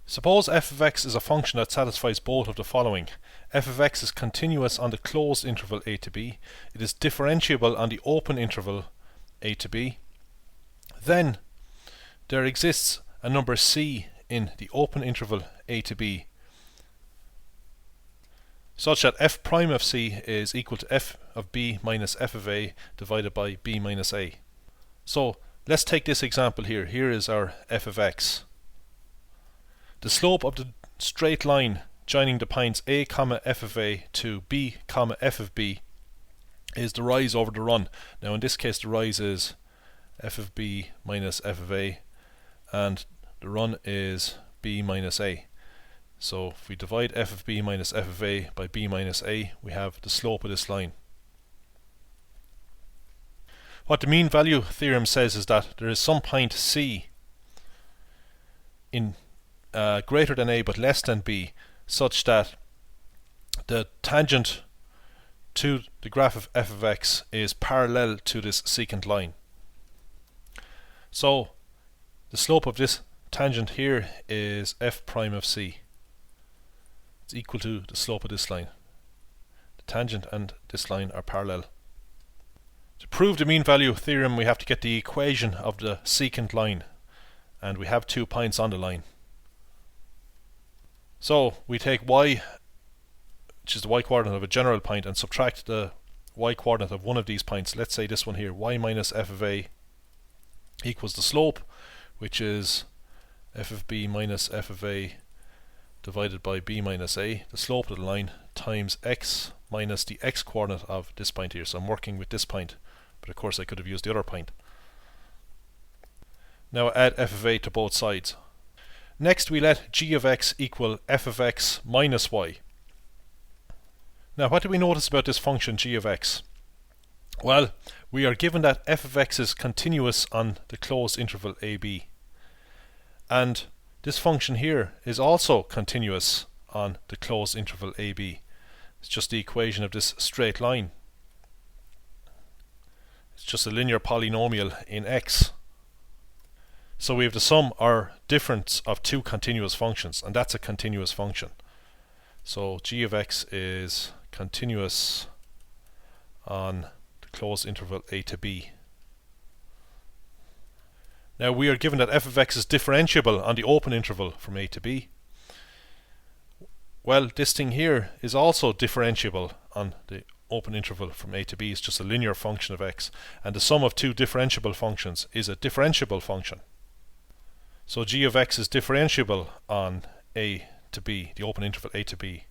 Suppose f of x is a function that satisfies both of the following. F of x is continuous on the closed interval a to b. It is differentiable on the open interval a to b. Then there exists a number c in the open interval a to b such that f prime of c is equal to f of b minus f of a divided by b minus a. So let's take this example here. Here is our f of x. The slope of the straight line joining the points a comma f of a to b comma f of b is the rise over the run. Now in this case the rise is f of b minus f of a, and the run is b minus a. So if we divide f of b minus f of a by b minus a, we have the slope of this line. What the mean value theorem says is that there is some point c in greater than a but less than b, such that the tangent to the graph of f of x is parallel to this secant line. So the slope of this tangent here is f prime of c. It's equal to the slope of this line. The tangent and this line are parallel. To prove the mean value theorem, we have to get the equation of the secant line, and we have 2 points on the line. So we take y, which is the y coordinate of a general point, and subtract the y coordinate of one of these points. Let's say this one here, y minus f of a equals the slope, which is f of b minus f of a divided by b minus a, the slope of the line, times x minus the x coordinate of this point here. So I'm working with this point, but of course I could have used the other point. Now add f of a to both sides. Next we let g of x equal f of x minus y. Now what do we notice about this function g of x? Well, we are given that f of x is continuous on the closed interval ab, and this function here is also continuous on the closed interval ab. It's just the equation of this straight line. It's just a linear polynomial in x. So we have the sum or difference of two continuous functions, and that's a continuous function. So g of x is continuous on the closed interval a to b. Now we are given that f of x is differentiable on the open interval from a to b. Well, this thing here is also differentiable on the open interval from a to b. It's just a linear function of x, and the sum of two differentiable functions is a differentiable function. So g of x is differentiable on a to b, the open interval a to b.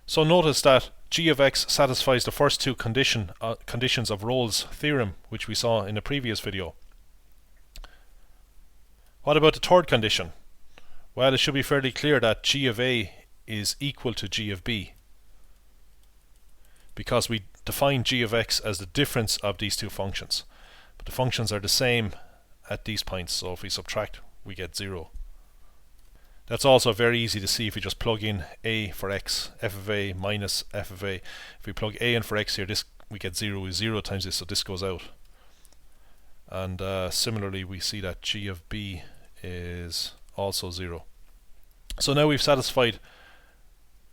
So notice that g of x satisfies the first two conditions of Rolle's theorem, which we saw in the previous video. What about the third condition? Well, it should be fairly clear that g of a is equal to g of b, because we define g of x as the difference of these two functions. But the functions are the same at these points, so if we subtract, we get 0. That's also very easy to see if we just plug in a for x, f of a minus f of a. If we plug a in for x here, this we get 0 is 0 times this, so this goes out. And similarly we see that g of b is also 0. So now we've satisfied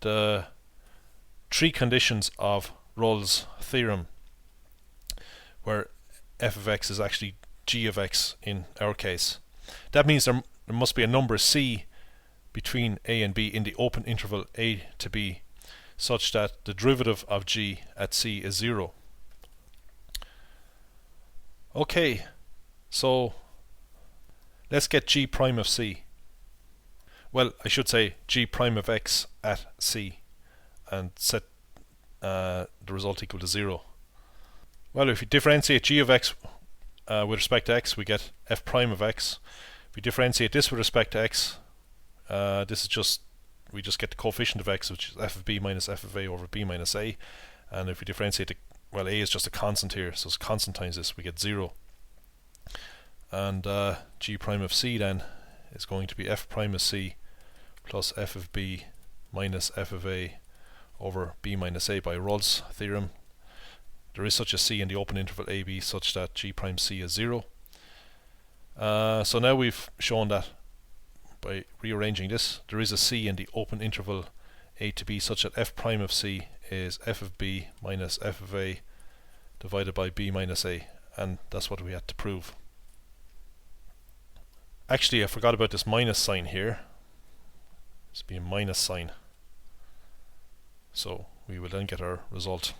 the three conditions of Rolle's theorem, where f of x is actually g of x in our case. That means there must be a number c between a and b in the open interval a to b, such that the derivative of g at c is 0. Okay, so let's get g prime of c. Well, I should say g prime of x at c, and set the result equal to 0. Well, if we differentiate g of x with respect to x, we get f prime of x. If we differentiate this with respect to x, we just get the coefficient of x, which is f of b minus f of a over b minus a. And if we differentiate well, a is just a constant here, so it's constant times this, we get 0. And g prime of c then is going to be f prime of c plus f of b minus f of a over b minus a by Rolle's theorem. There is such a c in the open interval ab such that g prime c is 0. So now we've shown that by rearranging this. There is a c in the open interval a to b such that f prime of c is f of b minus f of a divided by b minus a, and that's what we had to prove. Actually, I forgot about this minus sign here. This will be a minus sign. So we will then get our result.